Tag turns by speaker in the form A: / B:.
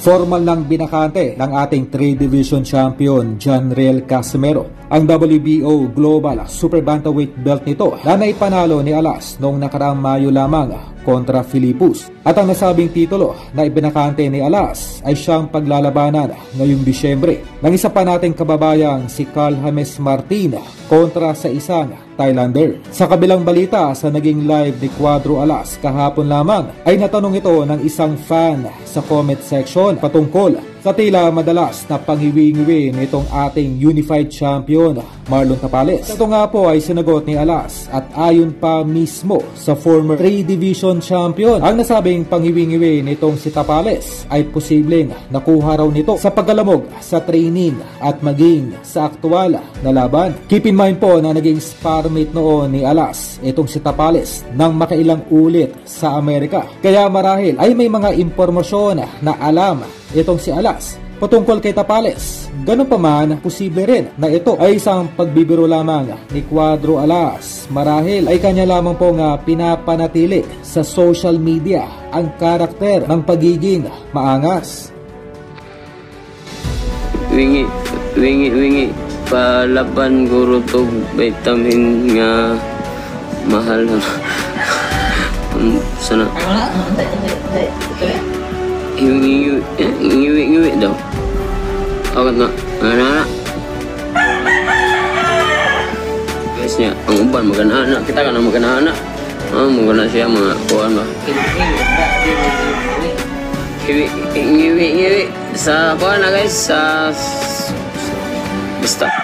A: Formal ng binakante ng ating 3-division champion Janriel Casimero ang WBO Global Super Bantamweight belt nito na naipanalo ni Alas noong nakaraang Mayo lamang kontra Philippus. At ang nasabing titulo na ibinakante ni Alas ay siyang paglalabanan ngayong Disyembre ng isa pa nating kababayang si Carl James Martin kontra sa isang Thailander. Sa kabilang balita sa naging live ni Cuadro Alas kahapon lamang ay natanong ito ng isang fan sa comment section patungkol sa tila madalas na panghiwi-ngiwi nitong ating unified champion Marlon Tapales. Ito nga po ay sinagot ni Alas at ayon pa mismo sa former 3-division champion, ang nasabing panghiwi-ngiwi nitong si Tapales ay posibleng nakuha raw nito sa pagkalamog sa training at maging sa aktual na laban. Keep in mind po na naging sparmate noon ni Alas itong si Tapales nang makailang ulit sa Amerika. Kaya marahil ay may mga impormasyon na alam itong si Alas patungkol kay Tapales. Ganun pa man, posible rin na ito ay isang pagbibiro lamang ni Cuadro Alas. Marahil ay kanya lamang pong pinapanatili sa social media ang karakter ng pagiging maangas.
B: Wingi palaban guro to vitamin nga mahal na sana Ngiwi daw. Agad na. Anak. Guys niya, ang uban magana-anak. Kita ka na magana-anak. Magana siya mga kuwan ba. Ngiwi. Sa kuwan na guys. Sa basta.